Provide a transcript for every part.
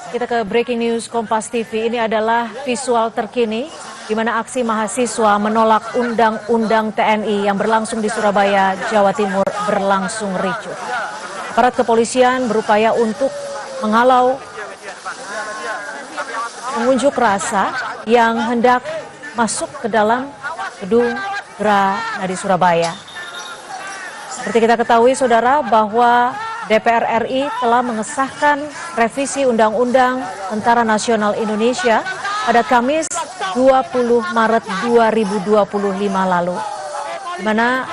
Kita ke breaking news Kompas TV. Ini adalah visual terkini di mana aksi mahasiswa menolak Undang-Undang TNI yang berlangsung di Surabaya, Jawa Timur berlangsung ricuh. Aparat kepolisian berupaya untuk menghalau pengunjuk rasa yang hendak masuk ke dalam gedung Gera di Surabaya. Seperti kita ketahui, saudara, bahwa DPR RI telah mengesahkan revisi Undang-Undang Tentara Nasional Indonesia pada Kamis 20 Maret 2025 lalu, di mana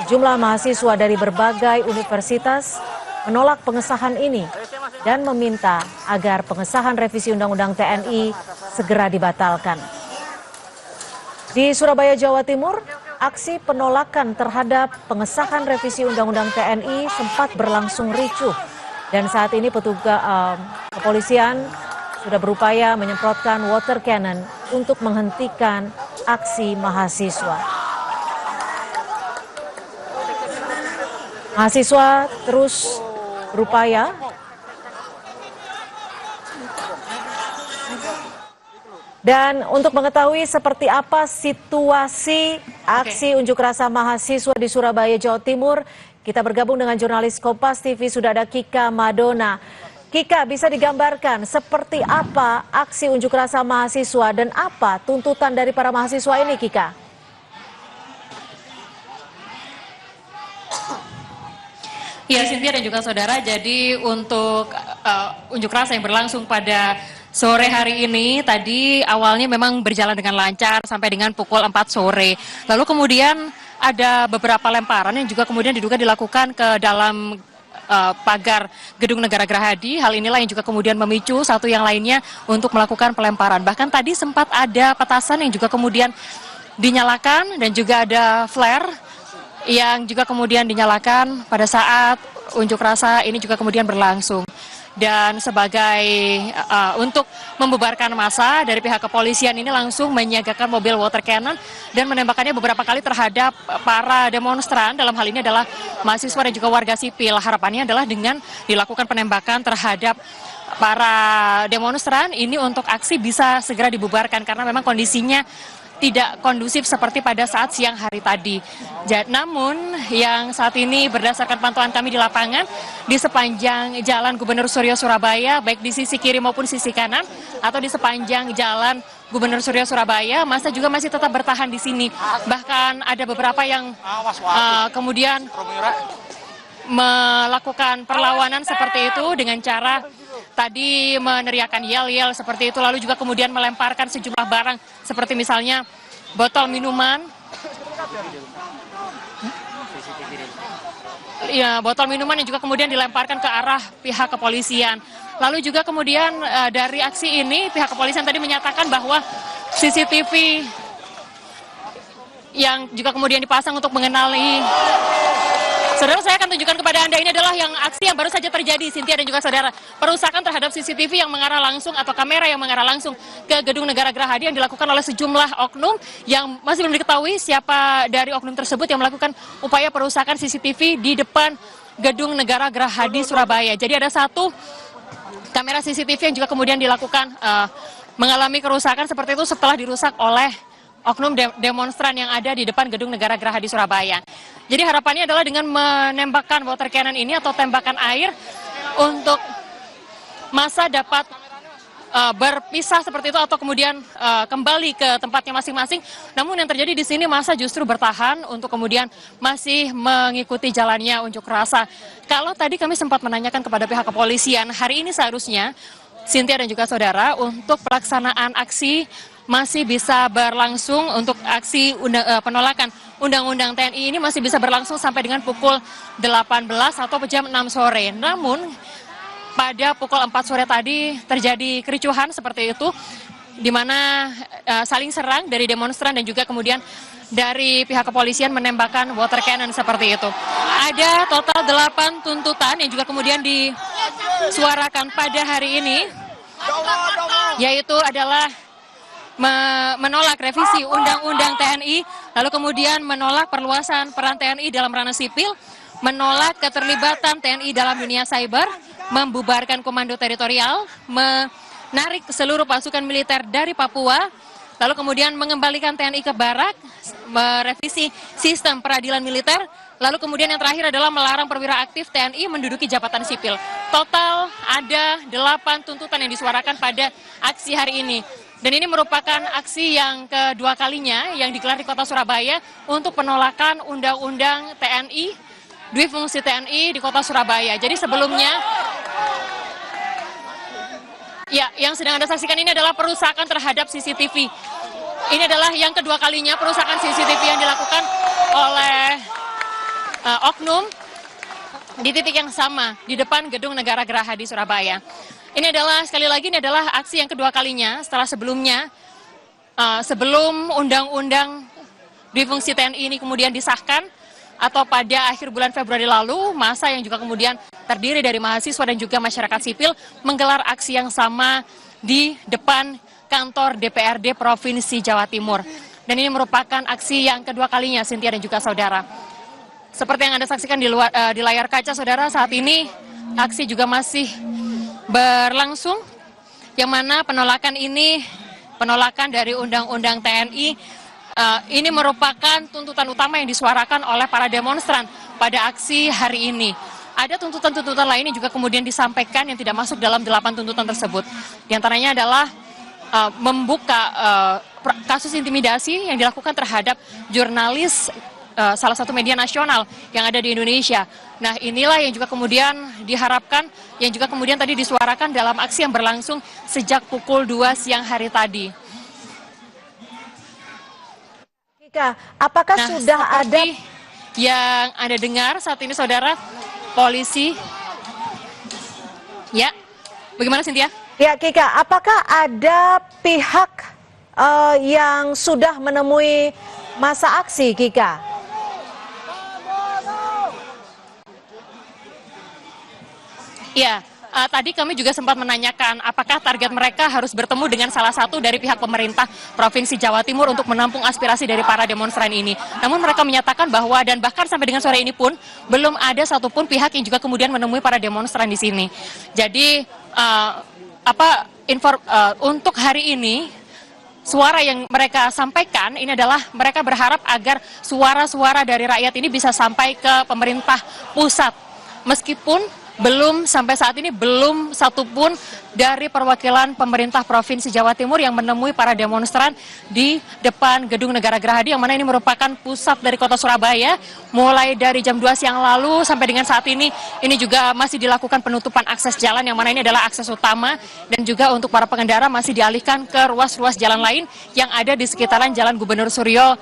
sejumlah mahasiswa dari berbagai universitas menolak pengesahan ini dan meminta agar pengesahan revisi Undang-Undang TNI segera dibatalkan. Di Surabaya, Jawa Timur, aksi penolakan terhadap pengesahan revisi Undang-Undang TNI sempat berlangsung ricuh. Dan saat ini petugas kepolisian sudah berupaya menyemprotkan water cannon untuk menghentikan aksi mahasiswa. Mahasiswa terus berupaya dan untuk mengetahui seperti apa situasi aksi unjuk rasa mahasiswa di Surabaya, Jawa Timur, kita bergabung dengan jurnalis Kompas TV, sudah ada Kika Madona. Kika, bisa digambarkan seperti apa aksi unjuk rasa mahasiswa dan apa tuntutan dari para mahasiswa ini, Kika? Ya, Cynthia dan juga saudara, jadi untuk unjuk rasa yang berlangsung pada sore hari ini tadi awalnya memang berjalan dengan lancar sampai dengan pukul 4 sore. Lalu kemudian ada beberapa lemparan yang juga kemudian diduga dilakukan ke dalam pagar Gedung Negara Gerahadi. Hal inilah yang juga kemudian memicu satu yang lainnya untuk melakukan pelemparan. Bahkan tadi sempat ada petasan yang juga kemudian dinyalakan dan juga ada flare yang juga kemudian dinyalakan pada saat unjuk rasa ini juga kemudian berlangsung. Dan sebagai untuk membubarkan massa dari pihak kepolisian ini langsung menyiagakan mobil water cannon dan menembakkannya beberapa kali terhadap para demonstran. Dalam hal ini adalah mahasiswa dan juga warga sipil. Harapannya adalah dengan dilakukan penembakan terhadap para demonstran ini untuk aksi bisa segera dibubarkan karena memang kondisinya tidak kondusif seperti pada saat siang hari tadi. Namun yang saat ini berdasarkan pantauan kami di lapangan di sepanjang Jalan Gubernur Suryo Surabaya, baik di sisi kiri maupun sisi kanan atau di sepanjang Jalan Gubernur Suryo Surabaya, massa juga masih tetap bertahan di sini. Bahkan ada beberapa yang kemudian melakukan perlawanan seperti itu dengan cara tadi meneriakan yel-yel seperti itu, lalu juga kemudian melemparkan sejumlah barang seperti misalnya botol minuman, botol minuman yang juga kemudian dilemparkan ke arah pihak kepolisian. Lalu juga kemudian dari aksi ini pihak kepolisian tadi menyatakan bahwa CCTV yang juga kemudian dipasang untuk mengenali. Saudara, saya akan tunjukkan kepada Anda, ini adalah yang aksi yang baru saja terjadi, Cynthia dan juga saudara. Perusakan terhadap CCTV yang mengarah langsung atau kamera yang mengarah langsung ke Gedung Negara Gerahadi yang dilakukan oleh sejumlah oknum yang masih belum diketahui siapa dari oknum tersebut yang melakukan upaya perusakan CCTV di depan Gedung Negara Gerahadi Surabaya. Jadi ada satu kamera CCTV yang juga kemudian dilakukan mengalami kerusakan seperti itu setelah dirusak oleh oknum demonstran yang ada di depan Gedung Negara Gerahadi Surabaya. Jadi harapannya adalah dengan menembakkan water cannon ini atau tembakan air untuk massa dapat berpisah seperti itu atau kemudian kembali ke tempatnya masing-masing. Namun yang terjadi di sini massa justru bertahan untuk kemudian masih mengikuti jalannya unjuk rasa. Kalau tadi kami sempat menanyakan kepada pihak kepolisian, hari ini seharusnya Cynthia dan juga saudara untuk pelaksanaan aksi masih bisa berlangsung untuk aksi penolakan Undang-Undang TNI ini masih bisa berlangsung sampai dengan pukul 18 atau jam 6 sore. Namun pada pukul 4 sore tadi terjadi kericuhan seperti itu di mana saling serang dari demonstran dan juga kemudian dari pihak kepolisian menembakkan water cannon seperti itu. Ada total 8 tuntutan yang juga kemudian disuarakan pada hari ini, yaitu adalah menolak revisi Undang-Undang TNI, lalu kemudian menolak perluasan peran TNI dalam ranah sipil, menolak keterlibatan TNI dalam dunia cyber, membubarkan komando teritorial, menarik seluruh pasukan militer dari Papua, lalu kemudian mengembalikan TNI ke barak, merevisi sistem peradilan militer, lalu kemudian yang terakhir adalah melarang perwira aktif TNI menduduki jabatan sipil. Total ada 8 tuntutan yang disuarakan pada aksi hari ini. Dan ini merupakan aksi yang kedua kalinya yang digelar di kota Surabaya untuk penolakan undang-undang TNI, dui fungsi TNI di kota Surabaya. Jadi sebelumnya, ya, yang sedang Anda saksikan ini adalah perusakan terhadap CCTV. Ini adalah yang kedua kalinya perusakan CCTV yang dilakukan oleh oknum di titik yang sama, di depan Gedung Negara Geraha di Surabaya. Ini adalah, sekali lagi, ini adalah aksi yang kedua kalinya setelah sebelumnya, sebelum undang-undang dui fungsi TNI ini kemudian disahkan, atau pada akhir bulan Februari lalu, massa yang juga kemudian terdiri dari mahasiswa dan juga masyarakat sipil menggelar aksi yang sama di depan kantor DPRD Provinsi Jawa Timur. Dan ini merupakan aksi yang kedua kalinya, Cynthia dan juga saudara. Seperti yang Anda saksikan di layar kaca, saudara, saat ini aksi juga masih berlangsung, yang mana penolakan dari undang-undang TNI, ini merupakan tuntutan utama yang disuarakan oleh para demonstran pada aksi hari ini. Ada tuntutan-tuntutan lain yang juga kemudian disampaikan yang tidak masuk dalam 8 tuntutan tersebut. Di antaranya adalah membuka kasus intimidasi yang dilakukan terhadap jurnalis salah satu media nasional yang ada di Indonesia. Nah, inilah yang juga kemudian diharapkan, yang juga kemudian tadi disuarakan dalam aksi yang berlangsung sejak pukul 2 siang hari tadi. Kika, apakah sudah ada yang Anda dengar saat ini, saudara, polisi? Ya, bagaimana, Cynthia? Ya, Kika, apakah ada pihak yang sudah menemui masa aksi, Kika? Ya, tadi kami juga sempat menanyakan apakah target mereka harus bertemu dengan salah satu dari pihak pemerintah Provinsi Jawa Timur untuk menampung aspirasi dari para demonstran ini. Namun mereka menyatakan bahwa, dan bahkan sampai dengan sore ini pun, belum ada satupun pihak yang juga kemudian menemui para demonstran di sini. Jadi, untuk hari ini, suara yang mereka sampaikan ini adalah mereka berharap agar suara-suara dari rakyat ini bisa sampai ke pemerintah pusat. Meskipun sampai saat ini belum satupun dari perwakilan pemerintah Provinsi Jawa Timur yang menemui para demonstran di depan Gedung Negara Gerahadi, yang mana ini merupakan pusat dari kota Surabaya. Mulai dari jam 2 siang lalu sampai dengan saat ini juga masih dilakukan penutupan akses jalan, yang mana ini adalah akses utama, dan juga untuk para pengendara masih dialihkan ke ruas-ruas jalan lain yang ada di sekitaran Jalan Gubernur Suryo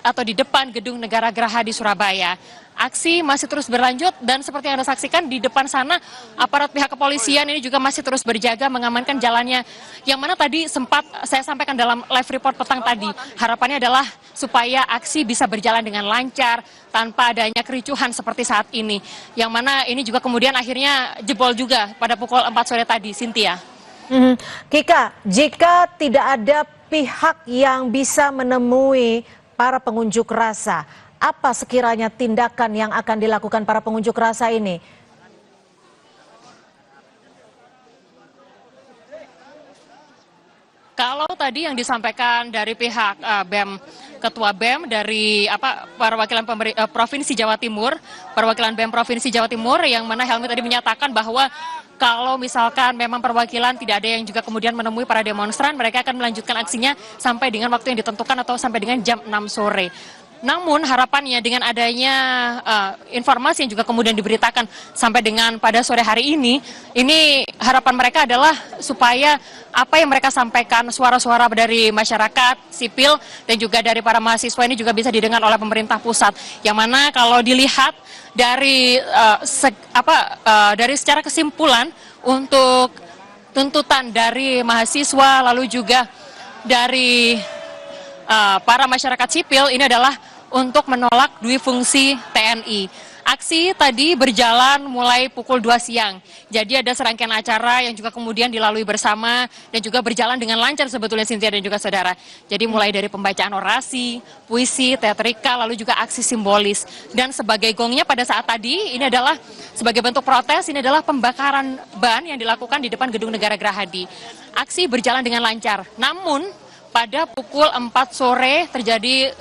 atau di depan Gedung Negara Gerahadi Surabaya. Aksi masih terus berlanjut, dan seperti yang Anda saksikan di depan sana, aparat pihak kepolisian ini juga masih terus berjaga mengamankan jalannya, yang mana tadi sempat saya sampaikan dalam live report petang tadi. Harapannya adalah supaya aksi bisa berjalan dengan lancar tanpa adanya kericuhan seperti saat ini, yang mana ini juga kemudian akhirnya jebol juga pada pukul 4 sore tadi, Cynthia. Kika, jika tidak ada pihak yang bisa menemui para pengunjuk rasa, apa sekiranya tindakan yang akan dilakukan para pengunjuk rasa ini? Kalau tadi yang disampaikan dari pihak BEM, Ketua BEM dari perwakilan Provinsi Jawa Timur, perwakilan BEM Provinsi Jawa Timur, yang mana Helmi tadi menyatakan bahwa kalau misalkan memang perwakilan tidak ada yang juga kemudian menemui para demonstran, mereka akan melanjutkan aksinya sampai dengan waktu yang ditentukan atau sampai dengan jam 6 sore. Namun harapannya dengan adanya informasi yang juga kemudian diberitakan sampai dengan pada sore hari ini harapan mereka adalah supaya apa yang mereka sampaikan, suara-suara dari masyarakat sipil dan juga dari para mahasiswa ini juga bisa didengar oleh pemerintah pusat. Yang mana kalau dilihat dari dari secara kesimpulan untuk tuntutan dari mahasiswa lalu juga dari para masyarakat sipil ini adalah untuk menolak dui fungsi TNI. Aksi tadi berjalan mulai pukul 2 siang. Jadi ada serangkaian acara yang juga kemudian dilalui bersama dan juga berjalan dengan lancar sebetulnya Cynthia dan juga saudara. Jadi mulai dari pembacaan orasi, puisi, teatrikal, lalu juga aksi simbolis. Dan sebagai gongnya pada saat tadi ini adalah sebagai bentuk protes, ini adalah pembakaran ban yang dilakukan di depan Gedung Negara Gerahadi. Aksi berjalan dengan lancar. Namun pada pukul 4 sore terjadi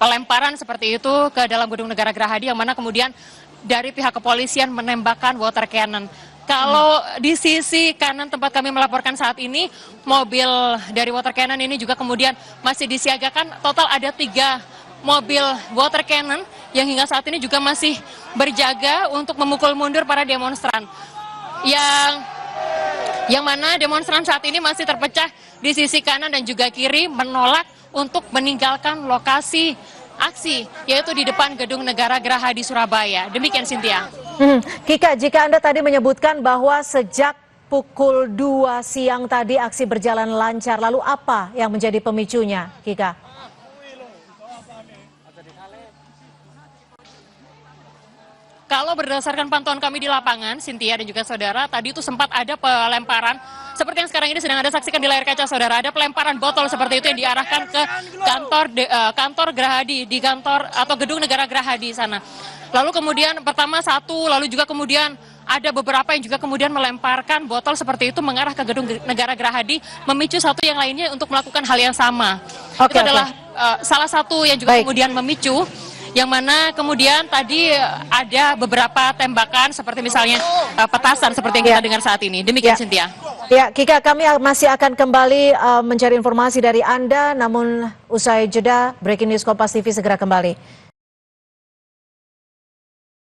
pelemparan seperti itu ke dalam Gedung Negara Gerahadi yang mana kemudian dari pihak kepolisian menembakkan water cannon. Kalau di sisi kanan tempat kami melaporkan saat ini, mobil dari water cannon ini juga kemudian masih disiagakan. Total ada 3 mobil water cannon yang hingga saat ini juga masih berjaga untuk memukul mundur para demonstran. Yang mana demonstran saat ini masih terpecah di sisi kanan dan juga kiri menolak untuk meninggalkan lokasi aksi, yaitu di depan Gedung Negara Gerahadi Surabaya. Demikian Cynthia. Kika, jika Anda tadi menyebutkan bahwa sejak pukul 2 siang tadi aksi berjalan lancar, lalu apa yang menjadi pemicunya, Kika? Kalau berdasarkan pantauan kami di lapangan, Cynthia dan juga saudara, tadi itu sempat ada pelemparan, seperti yang sekarang ini sedang Anda saksikan di layar kaca saudara, ada pelemparan botol seperti itu yang diarahkan ke kantor Gerahadi, di kantor atau Gedung Negara Gerahadi sana. Lalu kemudian pertama satu, lalu juga kemudian ada beberapa yang juga kemudian melemparkan botol seperti itu mengarah ke Gedung Negara Gerahadi, memicu satu yang lainnya untuk melakukan hal yang sama. Itu adalah salah satu yang juga kemudian memicu, yang mana kemudian tadi ada beberapa tembakan seperti misalnya petasan seperti yang kita dengar saat ini. Demikian Cynthia. Ya, Kika, kami masih akan kembali mencari informasi dari Anda, namun usai jeda, Breaking News Kompas TV segera kembali.